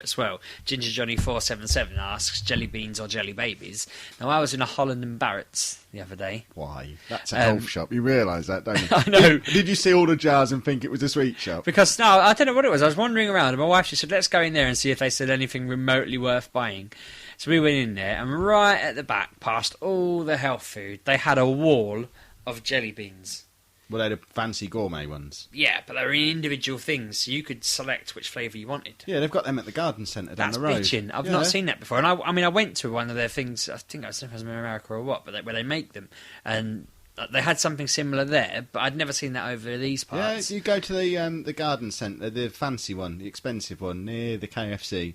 as well. Ginger Johnny 477 asks, jelly beans or jelly babies? Now, I was in a Holland and Barrett's the other day. Why? That's a golf shop. You realise that, don't you? I know. Did you see all the jars and think it was a sweet shop? Because, no, I don't know what it was. I was wandering around and my wife just said, let's go in there and see if they said anything remotely worth buying. So we went in there and right at the back, past all the health food, they had a wall of jelly beans. Well, they're the fancy gourmet ones. Yeah, but they were in individual things, so you could select which flavour you wanted. Yeah, they've got them at the garden centre down the road. That's bitching. I've not seen that before. And I went to one of their things, I think I don't know if it was in America or what, but where they make them. And they had something similar there, but I'd never seen that over these parts. Yeah, you go to the garden centre, the fancy one, the expensive one, near the KFC.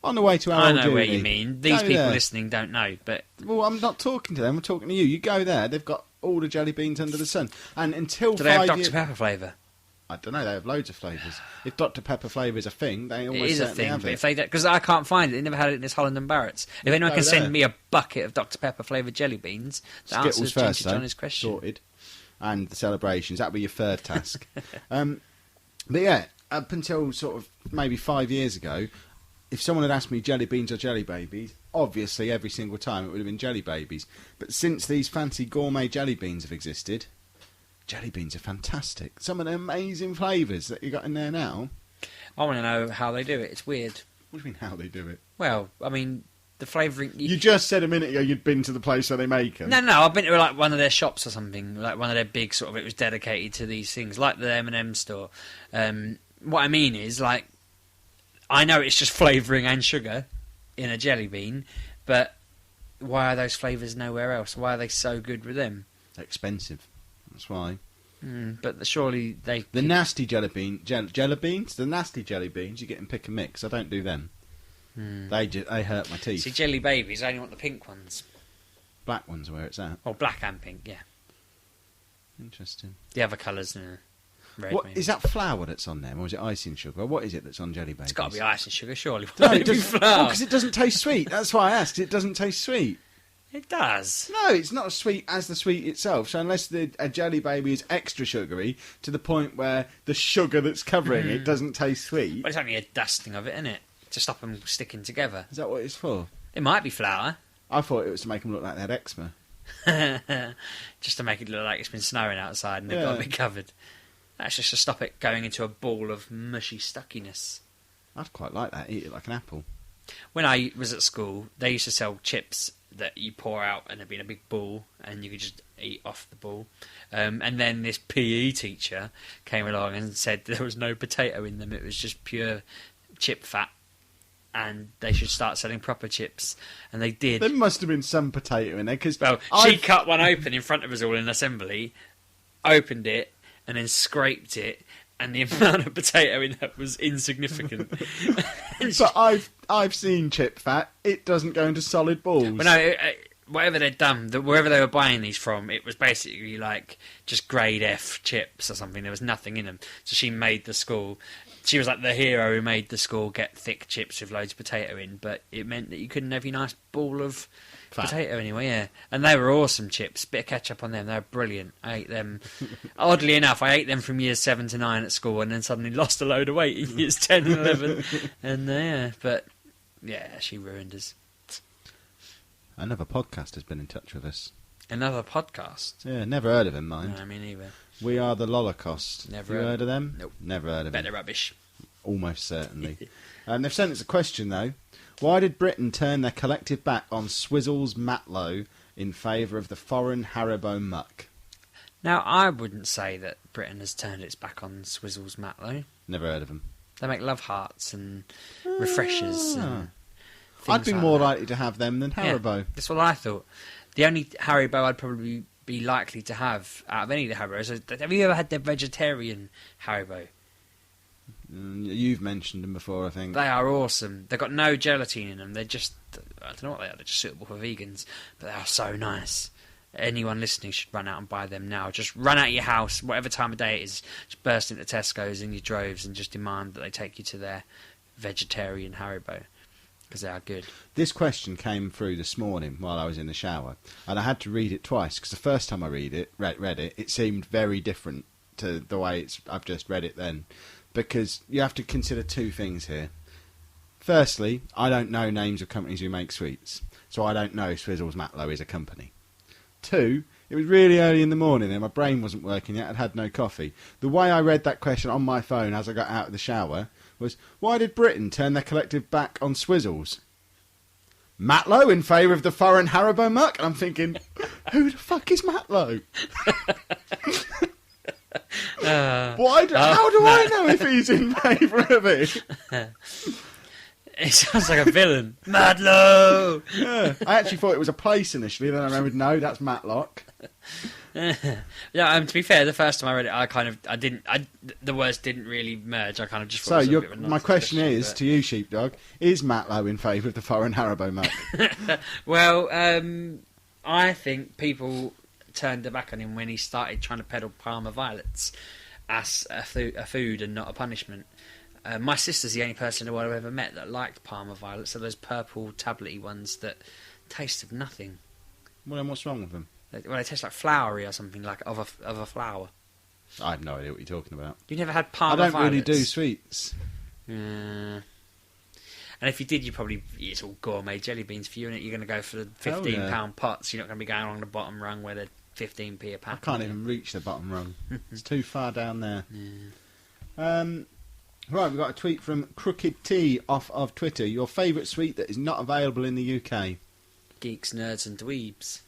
On the way to our I know where you mean. These people listening don't know, but... Well, I'm not talking to them, I'm talking to you. You go there, they've got all the jelly beans under the sun. And until do they have Dr. Pepper flavour? I don't know, they have loads of flavours. If Dr. Pepper flavour is a thing, they almost certainly have it. Because I can't find it, they never had it in this Holland and Barrett's. If anyone can send me a bucket of Dr. Pepper flavoured jelly beans, that answers Ginger Johnny's question. Sorted. And the celebrations, that'll be your third task. But yeah, up until sort of maybe 5 years ago, if someone had asked me jelly beans or jelly babies, obviously every single time it would have been jelly babies. But since these fancy gourmet jelly beans have existed, jelly beans are fantastic. Some of the amazing flavours that you got in there now. I want to know how they do it. It's weird. What do you mean how they do it? Well, I mean, the flavouring... You just said a minute ago you'd been to the place where they make them. No, I've been to like one of their shops or something, like one of their big sort of... It was dedicated to these things, like the M&M store. What I mean is, like, I know it's just flavouring and sugar in a jelly bean, but why are those flavours nowhere else? Why are they so good with them? They're expensive. That's why. But surely they... The nasty jelly beans? The nasty jelly beans, you get in pick and mix. I don't do them. They hurt my teeth. See, jelly babies, I only want the pink ones. Black ones are where it's at. Oh, black and pink, yeah. Interesting. The other colours, red. What, maybe. is that flour that's on them, or is it icing sugar? What is it that's on jelly babies? It's got to be icing sugar, surely. No, Why it would it be doesn't. flour? Because it doesn't taste sweet. That's why I asked. It doesn't taste sweet. It does. No, it's not as sweet as the sweet itself. So unless a jelly baby is extra sugary to the point where the sugar that's covering it doesn't taste sweet. Well, it's only a dusting of it, isn't it? To stop them sticking together. Is that what it's for? It might be flour. I thought it was to make them look like they had eczema. Just to make it look like it's been snowing outside and they've got to be covered. That's just to stop it going into a ball of mushy stuckiness. I'd quite like that. Eat it like an apple. When I was at school, they used to sell chips that you pour out and it'd be in a big ball and you could just eat off the ball. And then this PE teacher came along and said there was no potato in them. It was just pure chip fat. And they should start selling proper chips. And they did. There must have been some potato in there. Cause she cut one open in front of us all in assembly, opened it, and then scraped it, and the amount of potato in that was insignificant. But I've seen chip fat. It doesn't go into solid balls. Well, no, whatever they'd done, wherever they were buying these from, it was basically like just grade F chips or something. There was nothing in them. So she made the school... She was like the hero who made the school get thick chips with loads of potato in, but it meant that you couldn't have your nice ball of potato anyway, yeah. And they were awesome chips. Bit of ketchup on them. They were brilliant. I ate them. Oddly enough, I ate them from years 7 to 9 at school and then suddenly lost a load of weight in years 10 and 11. And yeah, but yeah, she ruined us. Another podcast has been in touch with us. Another podcast? Yeah, never heard of him, mind. No, me neither. We Are the Holocaust. Never heard of them? Nope. Never heard of them. Better rubbish. Almost certainly. They've sent us a question, though. Why did Britain turn their collective back on Swizzle's Matlow in favour of the foreign Haribo muck? Now, I wouldn't say that Britain has turned its back on Swizzle's Matlow. Never heard of them. They make love hearts and refreshers and I'd be like more that. likely to have them than Haribo. Yeah, that's what I thought. The only Haribo I'd probably be likely to have out of any of the Haribos. Have you ever had the vegetarian Haribo? You've mentioned them before, I think. They are awesome. They've got no gelatin in them. They're just, I don't know what they are. They're just suitable for vegans. But they are so nice. Anyone listening should run out and buy them now. Just run out of your house, whatever time of day it is. Just burst into Tesco's in your droves and just demand that they take you to their vegetarian Haribo. Because they are good. This question came through this morning while I was in the shower, and I had to read it twice because the first time I read it, it seemed very different to the way I've just read it then. Because you have to consider two things here. Firstly, I don't know names of companies who make sweets, so I don't know Swizzles Matlow is a company. 2, it was really early in the morning and my brain wasn't working yet. I'd had no coffee. The way I read that question on my phone as I got out of the shower was, why did Britain turn their collective back on Swizzles? Matlow in favour of the foreign Haribo muck? And I'm thinking, who the fuck is Matlow? How do I know if he's in favour of it? It sounds like a villain. Madlow! Yeah, I actually thought it was a place initially, then I remembered, no, that's Matlock. Yeah, to be fair, the first time I read it, the words didn't really merge. I kind of just thought it was a bit of a my question is, but... to you, Sheepdog, is Matlow in favour of the foreign Haribo muck? Well, I think people turned their back on him when he started trying to peddle Parma violets as a food and not a punishment. My sister's the only person who I've ever met that liked Parma violets. So those purple tablety ones that taste of nothing. Well, then what's wrong with them? They taste like flowery or something, like of a flower. I have no idea what you're talking about. You never had Parma I don't violets? really do sweets. And if you did, it's all gourmet jelly beans for you, and you're going to go for the £15 pots. You're not going to be going along the bottom rung where they're 15p a pack. I can't even reach the bottom rung. It's too far down there. Right, we've got a tweet from Crooked T off of Twitter. Your favourite sweet that is not available in the UK? Geeks, nerds and dweebs.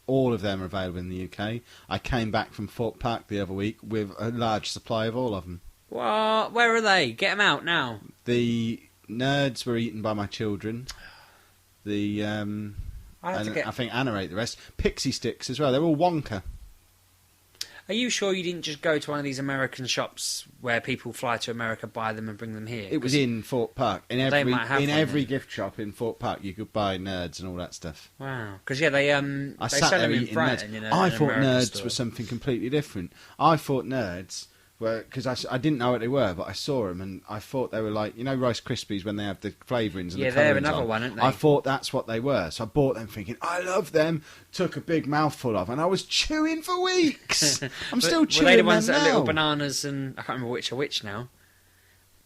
All of them are available in the UK. I came back from Fort Park the other week with a large supply of all of them. What? Where are they? Get them out now. The nerds were eaten by my children. I think Anna ate the rest. Pixie sticks as well. They're all Wonka. Are you sure you didn't just go to one of these American shops where people fly to America, buy them and bring them here? It was in Fort Park. In every then. gift shop in Fort Park, you could buy nerds and all that stuff. Wow. Because, they sell them in Brighton. I thought nerds store. were something completely different. I thought nerds were... Because I didn't know what they were, but I saw them and I thought they were like... You know Rice Krispies when they have the flavourings and the colourings they're another one, aren't they? I thought that's what they were. So I bought them thinking, I love them. Took a big mouthful of and I was chewing for weeks. I'm still chewing were they the ones them that are now. little bananas and... I can't remember which are which now.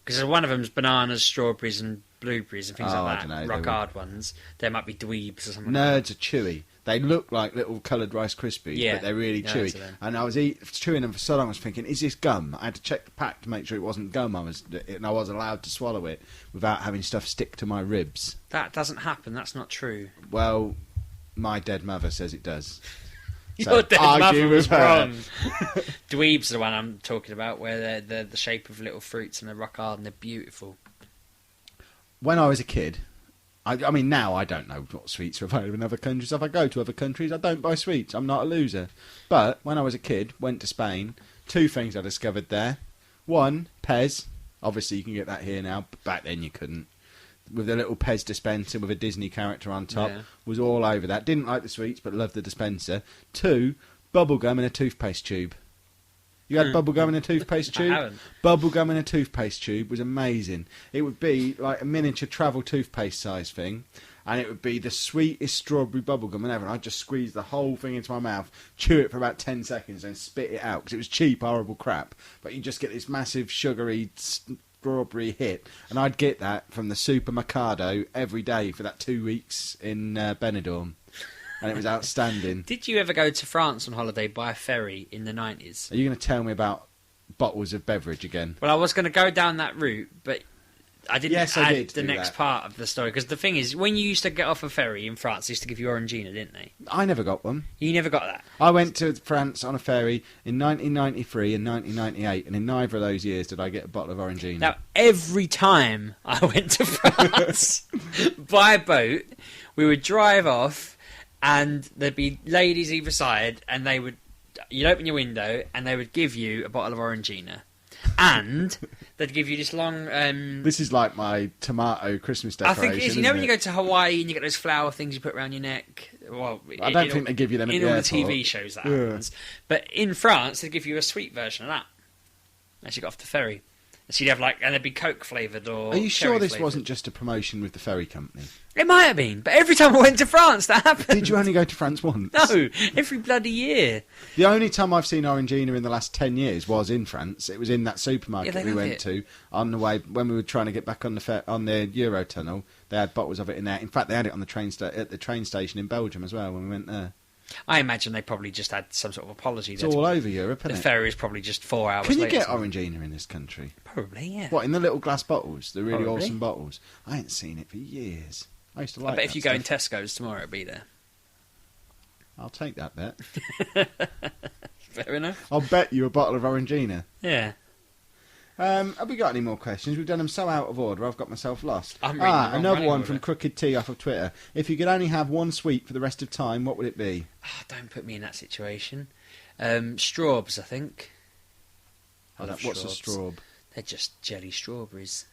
Because one of them's bananas, strawberries and blueberries and things like that. I don't know. Rock hard ones. There might be dweebs or something Nerds are chewy. They look like little coloured Rice Krispies, but they're really chewy. And I was chewing them for so long, I was thinking, is this gum? I had to check the pack to make sure it wasn't gum. And I was allowed to swallow it without having stuff stick to my ribs. That doesn't happen. That's not true. Well, my dead mother says it does. Your dead mother was wrong. her. Dweebs are the one I'm talking about, where they're the shape of little fruits and they're rock hard and they're beautiful. When I was a kid... I mean, now I don't know what sweets are available in other countries. If I go to other countries, I don't buy sweets. I'm not a loser. But when I was a kid, went to Spain, 2 things I discovered there. 1, Pez. Obviously, you can get that here now, but back then you couldn't. With a little Pez dispenser with a Disney character on top. Yeah. Was all over that. Didn't like the sweets, but loved the dispenser. 2, bubblegum in a toothpaste tube. You had bubblegum in a toothpaste tube? I haven't. Bubblegum in a toothpaste tube was amazing. It would be like a miniature travel toothpaste size thing, and it would be the sweetest strawberry bubblegum ever. I'd just squeeze the whole thing into my mouth, chew it for about 10 seconds, and spit it out, because it was cheap, horrible crap. But you just get this massive, sugary, strawberry hit, and I'd get that from the supermercado every day for that 2 weeks in Benidorm. And it was outstanding. Did you ever go to France on holiday by ferry in the 90s? Are you going to tell me about bottles of beverage again? Well, I was going to go down that route, but I didn't add the next that. part of the story. Because the thing is, when you used to get off a ferry in France, they used to give you Orangina, didn't they? I never got one. You never got that? I went to France on a ferry in 1993 and 1998, and in neither of those years did I get a bottle of Orangina. Now, every time I went to France by boat, we would drive off, and there'd be ladies either side, and you'd open your window, and they would give you a bottle of Orangina. And they'd give you this long... this is like my tomato Christmas decoration, I think it is. You know when you go to Hawaii and you get those flower things you put around your neck? Well, I don't think they give you them at in the all airport. the TV shows that happens. But in France, they give you a sweet version of that as you got off the ferry. So you'd have and they'd be Coke flavoured or. Are you sure this flavoured. wasn't just a promotion with the ferry company? It might have been, but every time I went to France, that happened. Did you only go to France once? No, every bloody year. The only time I've seen Orangina in the last 10 years was in France. It was in that supermarket we went to on the way when we were trying to get back on the Eurotunnel. They had bottles of it in there. In fact, they had it on the at the train station in Belgium as well when we went there. I imagine they probably just had some sort of apology. It's all over Europe, isn't the it? ferry is probably just 4 hours Can you later. get Orangina in this country? Probably, yeah. What, in the little glass bottles? The really Probably. awesome bottles? I ain't seen it for years. I used to like I bet that if you go in stuff. Tesco's tomorrow, it'll be there. I'll take that bet. Fair enough. I'll bet you a bottle of Orangina. Yeah. Have we got any more questions? We've done them so out of order, I've got myself lost. I'm reading the wrong another running one order. from Crooked T off of Twitter. If you could only have one sweet for the rest of time, what would it be? Oh, don't put me in that situation. Straubs, I think. I love What's a straws. straub? They're just jelly strawberries.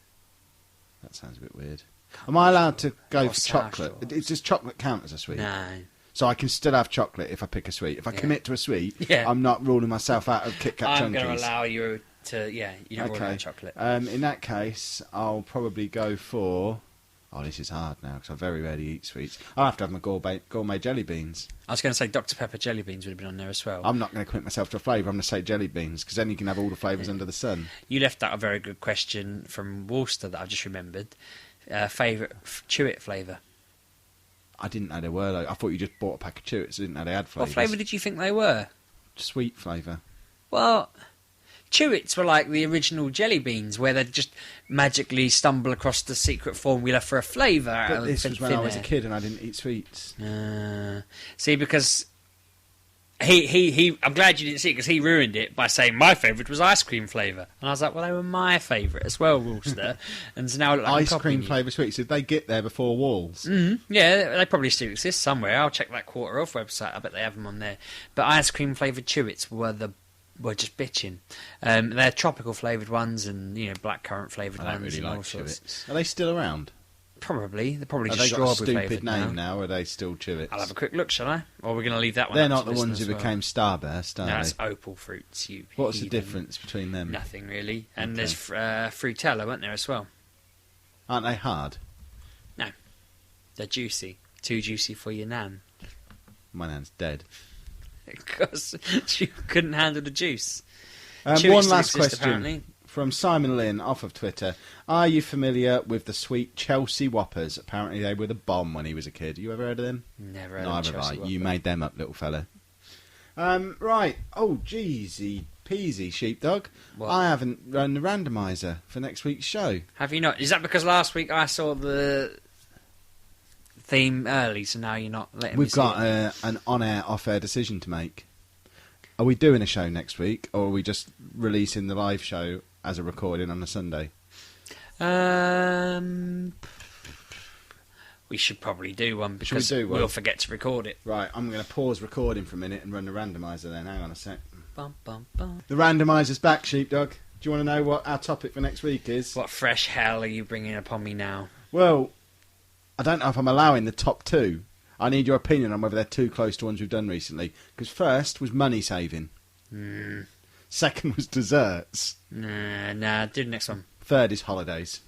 That sounds a bit weird. Am I allowed to go Or for sour chocolate? straws. Does chocolate count as a sweet? No. So I can still have chocolate if I pick a sweet. If I Yeah. commit to a sweet, Yeah. I'm not ruling myself out of Kit Kat I'm going Chunkies. to allow you to, you don't Okay. want chocolate. In that case, I'll probably go for... Oh, this is hard now because I very rarely eat sweets. I'll have to have my gourmet jelly beans. I was going to say Dr. Pepper jelly beans would have been on there as well. I'm not going to commit myself to a flavour. I'm going to say jelly beans because then you can have all the flavours under the sun. You left out a very good question from Worcester that I've just remembered. Favourite Chewit flavour? I didn't know there were. I thought you just bought a pack of Chewits. I didn't know they had flavours. What flavour did you think they were? Sweet flavour. Well, Chewits were like the original jelly beans, where they'd just magically stumble across the secret formula for a flavour. out But of this was when thin I was a air. kid and I didn't eat sweets. See, because he I'm glad you didn't see it, because he ruined it by saying my favourite was ice cream flavour, and I was like, well, they were my favourite as well, Worcester. And so now I look like I'm Ice cream copying you. flavour sweets. Did they get there before Walls? Yeah, they probably still exist somewhere. I'll check that Quarter Off website. I bet they have them on there. But ice cream flavoured Chewits were just bitching. They're tropical flavoured ones, and blackcurrant flavoured I don't ones, really and all like sorts. Chewits. Are they still around? Probably they're probably Have just they got a strawberry stupid flavoured name now. now? Or are they still Chewits? I'll have a quick look, shall I? Or we're going to leave that one. They're up not to the ones listen who as well. became Starburst, are No, that's they? opal fruits. You. What's the heathen. difference between them? Nothing really. And Okay. there's Frutella, weren't there as well? Aren't they hard? No, they're juicy. Too juicy for your nan. My nan's dead. Because she couldn't handle the juice. One Chewits still last exist, question apparently. from Simon Lynn off of Twitter. Are you familiar with the sweet Chelsea Whoppers? Apparently they were the bomb when he was a kid. You ever heard of them? Never heard Neither of have I. Chelsea You Whopper. made them up, little fella. Right. Oh, jeezy peasy, sheepdog. What? I haven't run the randomiser for next week's show. Have you not? Is that because last week I saw the theme early, so now you're not letting me We've see got it? an on-air, off-air decision to make. Are we doing a show next week, or are we just releasing the live show as a recording on a Sunday? We should probably do one Should we because do one? we'll forget to record it. Right, I'm going to pause recording for a minute and run the randomiser then. Hang on a sec. Bum, bum, bum. The randomiser's back, sheepdog. Do you want to know what our topic for next week is? What fresh hell are you bringing upon me now? Well, I don't know if I'm allowing the top two. I need your opinion on whether they're too close to ones we've done recently. Because first was money saving. Second was desserts. Nah, do the next one. Third is holidays.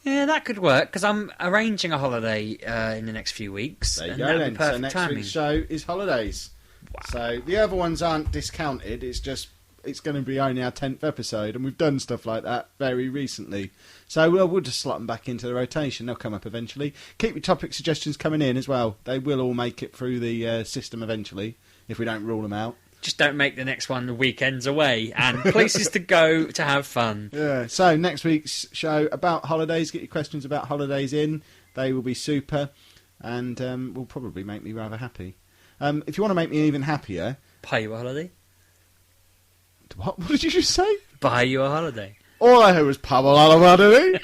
Yeah, that could work, because I'm arranging a holiday in the next few weeks. There you and go that'll then. be So perfect next timing. week's show is holidays. Wow. So the other ones aren't discounted. It's just it's going to be only our 10th episode, and we've done stuff like that very recently. So we'll just slot them back into the rotation. They'll come up eventually. Keep your topic suggestions coming in as well. They will all make it through the system eventually if we don't rule them out. Just don't make the next one the weekends away and places to go to have fun. Yeah. So next week's show about holidays. Get your questions about holidays in. They will be super, and will probably make me rather happy. If you want to make me even happier, Buy you a holiday. what did you just say? Buy you a holiday. All I heard was Pavel Alamadari.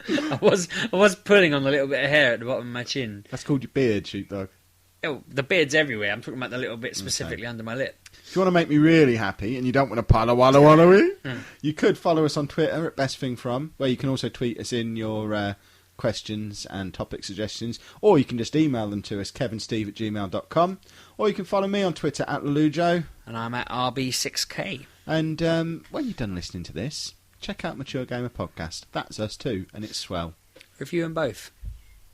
I was pulling on a little bit of hair at the bottom of my chin. That's called your beard, sheepdog. Oh, the beard's everywhere. I'm talking about the little bit specifically under my lip. If you want to make me really happy and you don't want to Palawalawalawi, you could follow us on Twitter at Best Thing From, where you can also tweet us in your questions and topic suggestions, or you can just email them to us, kevinsteve@gmail.com, or you can follow me on Twitter at Lelujo. And I'm at RB6K. And when you're done listening to this, check out Mature Gamer Podcast. That's us too, and it's swell. Review them both.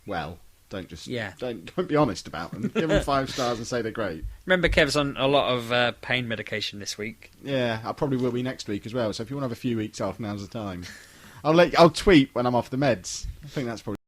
Well, don't just Yeah. don't be honest about them. Give them 5 stars and say they're great. Remember, Kev's on a lot of pain medication this week. Yeah, I probably will be next week as well. So if you want to have a few weeks off, now's the time. I'll tweet when I'm off the meds. I think that's probably